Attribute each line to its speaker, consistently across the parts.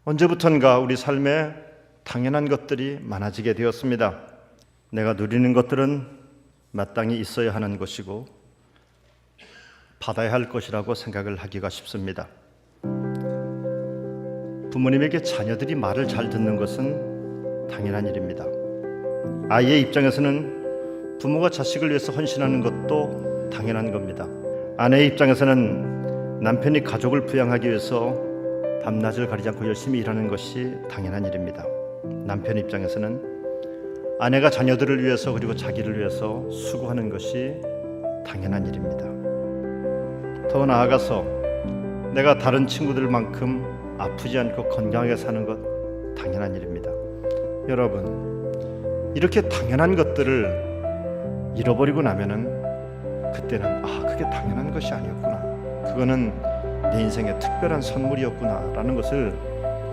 Speaker 1: 언제부턴가 우리 삶에 당연한 것들이 많아지게 되었습니다. 내가 누리는 것들은 마땅히 있어야 하는 것이고 받아야 할 것이라고 생각을 하기가 쉽습니다. 부모님에게 자녀들이 말을 잘 듣는 것은 당연한 일입니다. 아이의 입장에서는 부모가 자식을 위해서 헌신하는 것도 당연한 겁니다. 아내의 입장에서는 남편이 가족을 부양하기 위해서 밤낮을 가리지 않고 열심히 일하는 것이 당연한 일입니다. 남편 입장에서는 아내가 자녀들을 위해서 그리고 자기를 위해서 수고하는 것이 당연한 일입니다. 더 나아가서 내가 다른 친구들만큼 아프지 않고 건강하게 사는 것 당연한 일입니다. 여러분, 이렇게 당연한 것들을 잃어버리고 나면은 그때는 그게 당연한 것이 아니었구나, 그거는 내 인생의 특별한 선물이었구나 라는 것을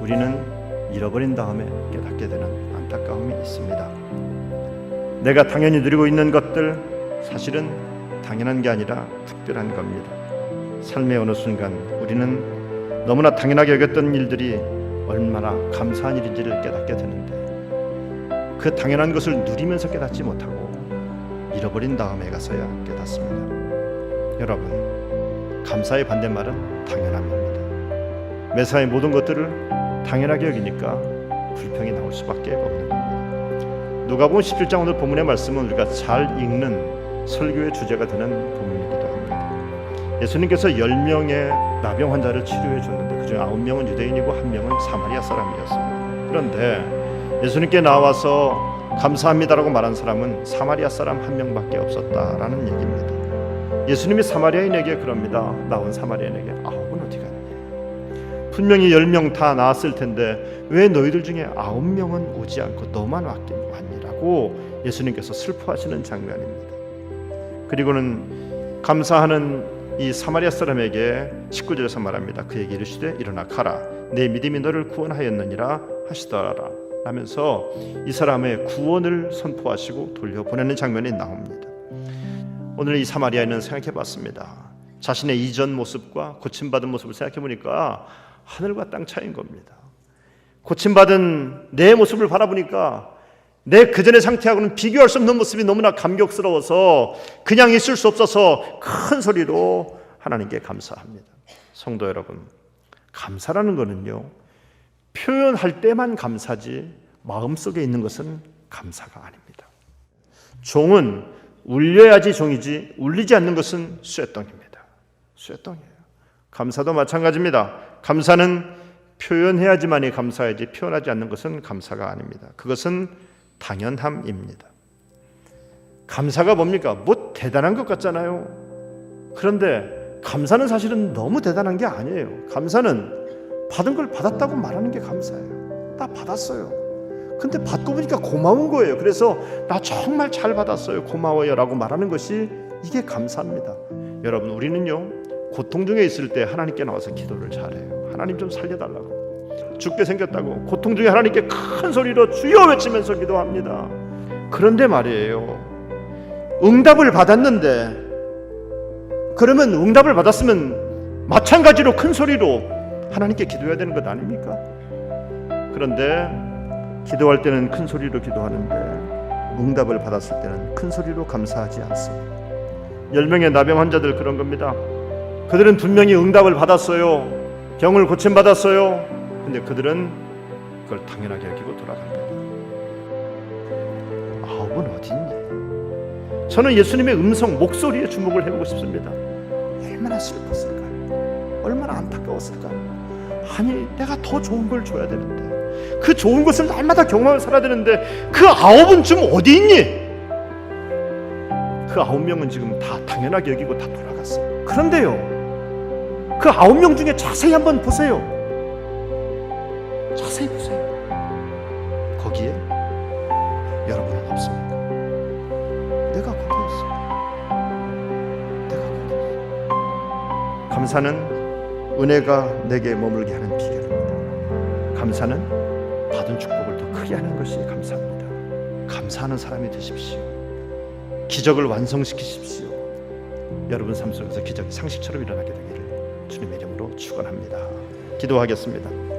Speaker 1: 우리는 잃어버린 다음에 깨닫게 되는 안타까움이 있습니다. 내가 당연히 누리고 있는 것들 사실은 당연한 게 아니라 특별한 겁니다. 삶의 어느 순간 우리는 너무나 당연하게 여겼던 일들이 얼마나 감사한 일인지를 깨닫게 되는데 그 당연한 것을 누리면서 깨닫지 못하고 잃어버린 다음에 가서야 깨닫습니다. 여러분, 감사의 반대말은 당연함입니다. 매사의 모든 것들을 당연하게 여기니까 불평이 나올 수밖에 없는 겁니다. 누가복음 17장 오늘 본문의 말씀은 우리가 잘 읽는 설교의 주제가 되는 본문이기도 합니다. 예수님께서 10명의 나병 환자를 치료해 줬는데 그중 9명은 유대인이고 1명은 사마리아 사람이었습니다. 그런데 예수님께 나와서 감사합니다라고 말한 사람은 사마리아 사람 1명밖에 없었다라는 얘기입니다. 예수님이 사마리아인에게 그럽니다. 나온 사마리아인에게 9은 어디 갔니? 분명히 10명 다 나았을 텐데 왜 너희들 중에 9명은 오지 않고 너만 왔니라고 예수님께서 슬퍼하시는 장면입니다. 그리고는 감사하는 이 사마리아 사람에게 19절에서 말합니다. 그에게 이르시되 일어나 가라, 내 믿음이 너를 구원하였느니라 하시더라 하면서 이 사람의 구원을 선포하시고 돌려보내는 장면이 나옵니다. 오늘 이 사마리아인은 생각해봤습니다. 자신의 이전 모습과 고침받은 모습을 생각해보니까 하늘과 땅 차이인 겁니다. 고침받은 내 모습을 바라보니까 내 그전의 상태하고는 비교할 수 없는 모습이 너무나 감격스러워서 그냥 있을 수 없어서 큰 소리로 하나님께 감사합니다. 성도 여러분, 감사라는 거는요, 표현할 때만 감사지 마음속에 있는 것은 감사가 아닙니다. 종은 울려야지 종이지 울리지 않는 것은 쇠덩입니다. 쇠덩이에요. 감사도 마찬가지입니다. 감사는 표현해야지만이 감사이지 표현하지 않는 것은 감사가 아닙니다. 그것은 당연함입니다. 감사가 뭡니까? 뭐 대단한 것 같잖아요. 그런데 감사는 사실은 너무 대단한 게 아니에요. 감사는 받은 걸 받았다고 말하는 게 감사예요. 나 받았어요. 근데 받고 보니까 고마운 거예요. 그래서 나 정말 잘 받았어요, 고마워요 라고 말하는 것이 이게 감사입니다. 여러분, 우리는요 고통 중에 있을 때 하나님께 나와서 기도를 잘해요. 하나님 좀 살려달라고, 죽게 생겼다고 고통 중에 하나님께 큰 소리로 주여 외치면서 기도합니다. 그런데 말이에요, 응답을 받았는데 그러면 응답을 받았으면 마찬가지로 큰 소리로 하나님께 기도해야 되는 것 아닙니까? 그런데 기도할 때는 큰 소리로 기도하는데 응답을 받았을 때는 큰 소리로 감사하지 않습니다. 10명의 나병 환자들 그런 겁니다. 그들은 분명히 응답을 받았어요. 병을 고침받았어요. 근데 그들은 그걸 당연하게 여기고 돌아갑니다. 9은 어디 있니? 저는 예수님의 음성, 목소리에 주목을 해보고 싶습니다. 얼마나 슬펐을까요? 얼마나 안타까웠을까요? 아니, 내가 더 좋은 걸 줘야 되는데, 그 좋은 것을 날마다 경험하며 살아야 되는데 그 9은 지금 어디 있니? 그 9명은 지금 다 당연하게 여기고 다 돌아갔어요. 그런데요, 그 9명 중에 자세히 한번 보세요. 자세히 보세요. 거기에 여러분은 없습니까? 내가 거기에 있습니다. 내가 거기에 있습니다. 감사는 은혜가 내게 머물게 하는 비결입니다. 감사는 받은 축복을 더 크게 하는 것이 감사합니다. 감사하는 사람이 되십시오. 기적을 완성시키십시오. 여러분 삶 속에서 기적이 상식처럼 일어나게 되기를 주님의 이름으로 축원합니다. 기도하겠습니다.